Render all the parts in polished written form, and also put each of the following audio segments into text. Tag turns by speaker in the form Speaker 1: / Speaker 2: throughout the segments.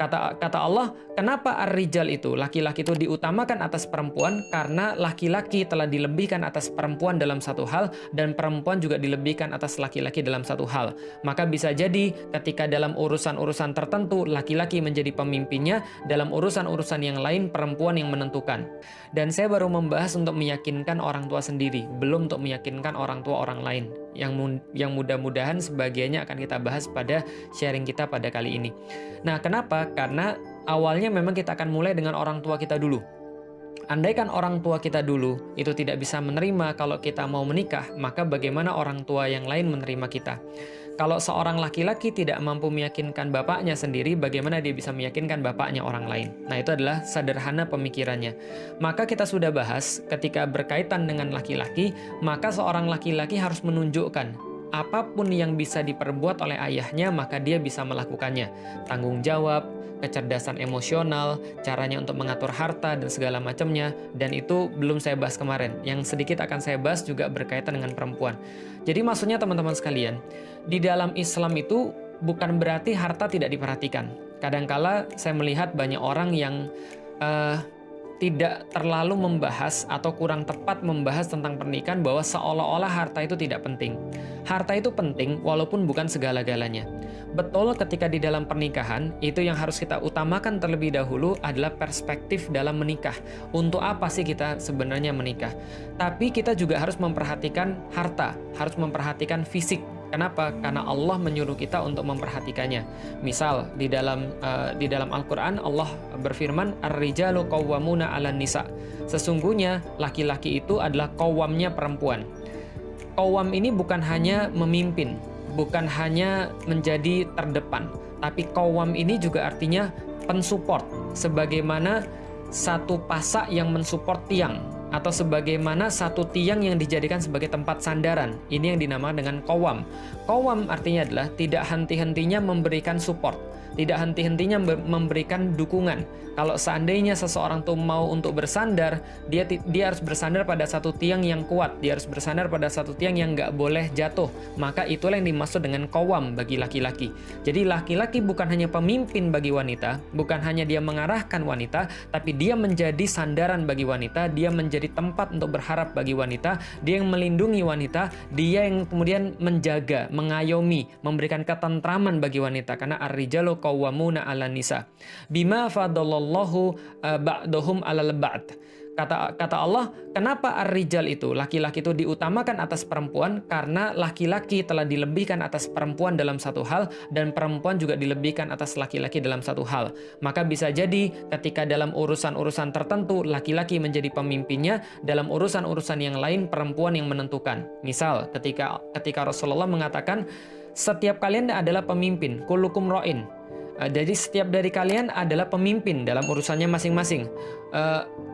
Speaker 1: Kata Allah, kenapa ar-rijal itu, laki-laki itu diutamakan atas perempuan? Karena laki-laki telah dilebihkan atas perempuan dalam satu hal, dan perempuan juga dilebihkan atas laki-laki dalam satu hal. Maka bisa jadi ketika dalam urusan-urusan tertentu, laki-laki menjadi pemimpinnya, dalam urusan-urusan yang lain, perempuan yang menentukan. Dan saya baru membahas untuk meyakinkan orang tua sendiri, belum untuk meyakinkan orang tua orang lain. Yang mudah-mudahan sebagiannya akan kita bahas pada sharing kita pada kali ini. Nah, kenapa? Karena awalnya memang kita akan mulai dengan orang tua kita dulu. Andaikan orang tua kita dulu itu tidak bisa menerima kalau kita mau menikah, maka bagaimana orang tua yang lain menerima kita? Kalau seorang laki-laki tidak mampu meyakinkan bapaknya sendiri, bagaimana dia bisa meyakinkan bapaknya orang lain? Nah, itu adalah sederhana pemikirannya. Maka kita sudah bahas ketika berkaitan dengan laki-laki, maka seorang laki-laki harus menunjukkan apapun yang bisa diperbuat oleh ayahnya, maka dia bisa melakukannya. Tanggung jawab, kecerdasan emosional, caranya untuk mengatur harta, dan segala macamnya. Dan itu belum saya bahas kemarin. Yang sedikit akan saya bahas juga berkaitan dengan perempuan. Jadi maksudnya teman-teman sekalian, di dalam Islam itu bukan berarti harta tidak diperhatikan. Kadangkala saya melihat banyak orang yang tidak terlalu membahas atau kurang tepat membahas tentang pernikahan bahwa seolah-olah harta itu tidak penting. Harta itu penting walaupun bukan segala-galanya. Betul, ketika di dalam pernikahan, itu yang harus kita utamakan terlebih dahulu adalah perspektif dalam menikah. Untuk apa sih kita sebenarnya menikah? Tapi kita juga harus memperhatikan harta, harus memperhatikan fisik. Kenapa? Karena Allah menyuruh kita untuk memperhatikannya. Misal di dalam Al-Qur'an Allah berfirman, "Ar-rijalu qawwamuna 'alan nisa." Sesungguhnya laki-laki itu adalah qawwamnya perempuan. Qawwam ini bukan hanya memimpin, bukan hanya menjadi terdepan, tapi qawwam ini juga artinya pensupport, sebagaimana satu pasak yang mensupport tiang, atau sebagaimana satu tiang yang dijadikan sebagai tempat sandaran. Ini yang dinamakan dengan qawwam. Qawwam artinya adalah tidak henti-hentinya memberikan support, tidak henti-hentinya memberikan dukungan. Kalau seandainya seseorang tuh mau untuk bersandar, dia harus bersandar pada satu tiang yang kuat, dia harus bersandar pada satu tiang yang nggak boleh jatuh. Maka itulah yang dimaksud dengan qawwam bagi laki-laki. Jadi laki-laki bukan hanya pemimpin bagi wanita, bukan hanya dia mengarahkan wanita, tapi dia menjadi sandaran bagi wanita, dia menjadi tempat untuk berharap bagi wanita, dia yang melindungi wanita, dia yang kemudian menjaga, mengayomi, memberikan ketentraman bagi wanita. Karena ar-rijalu qawwamuna 'alan nisa bima fadallallahu ba'dahum 'alal ba'd. Kata Allah, kenapa ar-rijal itu, laki-laki itu diutamakan atas perempuan? Karena laki-laki telah dilebihkan atas perempuan dalam satu hal, dan perempuan juga dilebihkan atas laki-laki dalam satu hal. Maka bisa jadi ketika dalam urusan-urusan tertentu, laki-laki menjadi pemimpinnya, dalam urusan-urusan yang lain, perempuan yang menentukan. Misal, ketika Rasulullah mengatakan, setiap kalian adalah pemimpin, kullukum ra'in. Jadi setiap dari kalian adalah pemimpin dalam urusannya masing-masing.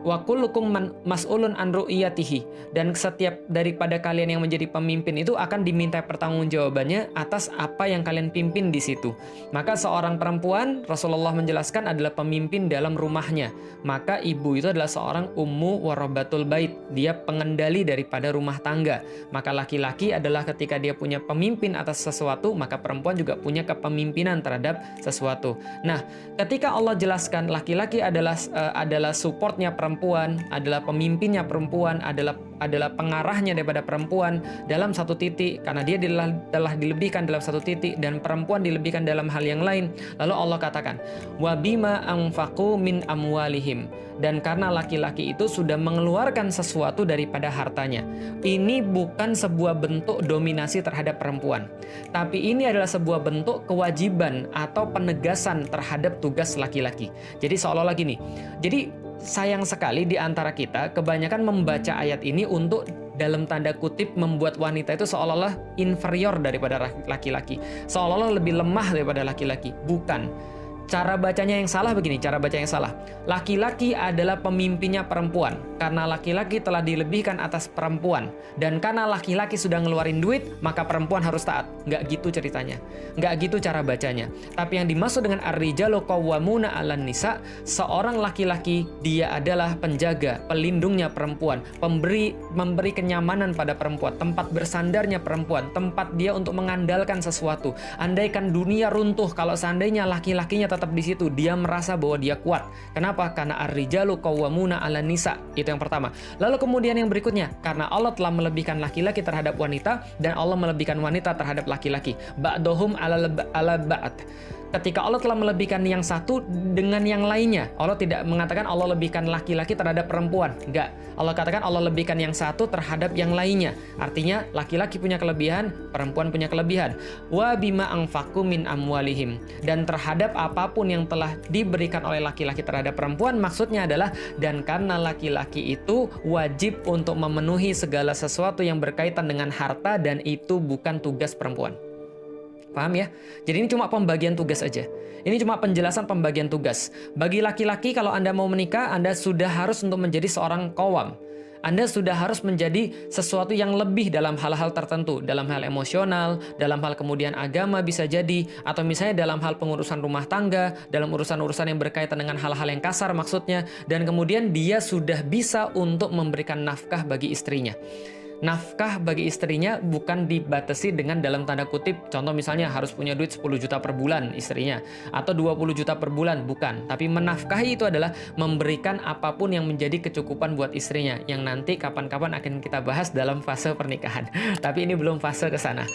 Speaker 1: Wa kullukum mas'ulun an ru'iyatihi. Dan setiap daripada kalian yang menjadi pemimpin itu akan diminta pertanggungjawabannya atas apa yang kalian pimpin di situ. Maka seorang perempuan, Rasulullah menjelaskan, adalah pemimpin dalam rumahnya. Maka ibu itu adalah seorang ummu warabatul bait. Dia pengendali daripada rumah tangga. Maka laki-laki adalah ketika dia punya pemimpin atas sesuatu, maka perempuan juga punya kepemimpinan terhadap sesuatu. Nah, ketika Allah jelaskan laki-laki adalah supportnya perempuan, adalah pemimpinnya perempuan, adalah pengarahnya daripada perempuan dalam satu titik, karena dia telah dilebihkan dalam satu titik dan perempuan dilebihkan dalam hal yang lain. Lalu Allah katakan, wa bima anfaqu min amwalihim, dan karena laki-laki itu sudah mengeluarkan sesuatu daripada hartanya. Ini bukan sebuah bentuk dominasi terhadap perempuan, tapi ini adalah sebuah bentuk kewajiban atau penegasan terhadap tugas laki-laki. Jadi seolah-olah gini, jadi sayang sekali di antara kita kebanyakan membaca ayat ini untuk dalam tanda kutip membuat wanita itu seolah-olah inferior daripada laki-laki, seolah-olah lebih lemah daripada laki-laki. Bukan. Cara bacanya yang salah begini, cara baca yang salah. Laki-laki adalah pemimpinnya perempuan. Karena laki-laki telah dilebihkan atas perempuan. Dan karena laki-laki sudah ngeluarin duit, maka perempuan harus taat. Nggak gitu ceritanya. Nggak gitu cara bacanya. Tapi yang dimaksud dengan ar-rijalu qawwamuna 'alan nisa, seorang laki-laki, dia adalah penjaga, pelindungnya perempuan. Memberi kenyamanan pada perempuan. Tempat bersandarnya perempuan. Tempat dia untuk mengandalkan sesuatu. Andaikan dunia runtuh, kalau seandainya laki-lakinya tetap di situ. Dia merasa bahwa dia kuat. Kenapa? Karena ar-rijalu qawwamuna 'alan nisa. Itu yang pertama. Lalu kemudian yang berikutnya, karena Allah telah melebihkan laki-laki terhadap wanita dan Allah melebihkan wanita terhadap laki-laki. Ba'dohum 'ala ba'd. Ketika Allah telah melebihkan yang satu dengan yang lainnya. Allah tidak mengatakan Allah lebihkan laki-laki terhadap perempuan. Enggak. Allah katakan Allah lebihkan yang satu terhadap yang lainnya. Artinya laki-laki punya kelebihan, perempuan punya kelebihan. Wa bima anfaqu min amwalihim. Dan terhadap apapun yang telah diberikan oleh laki-laki terhadap perempuan, maksudnya adalah dan karena laki-laki itu wajib untuk memenuhi segala sesuatu yang berkaitan dengan harta dan itu bukan tugas perempuan. Paham ya? Jadi ini cuma pembagian tugas aja. Ini cuma penjelasan pembagian tugas. Bagi laki-laki kalau Anda mau menikah, Anda sudah harus untuk menjadi seorang qawwam. Anda sudah harus menjadi sesuatu yang lebih dalam hal-hal tertentu. Dalam hal emosional, dalam hal kemudian agama bisa jadi, atau misalnya dalam hal pengurusan rumah tangga, dalam urusan-urusan yang berkaitan dengan hal-hal yang kasar maksudnya. Dan kemudian dia sudah bisa untuk memberikan nafkah bagi istrinya. Nafkah bagi istrinya bukan dibatasi dengan dalam tanda kutip, contoh misalnya harus punya duit 10 juta per bulan istrinya, atau 20 juta per bulan, bukan. Tapi menafkahi itu adalah memberikan apapun yang menjadi kecukupan buat istrinya, yang nanti kapan-kapan akan kita bahas dalam fase pernikahan. Tapi ini belum fase ke sana.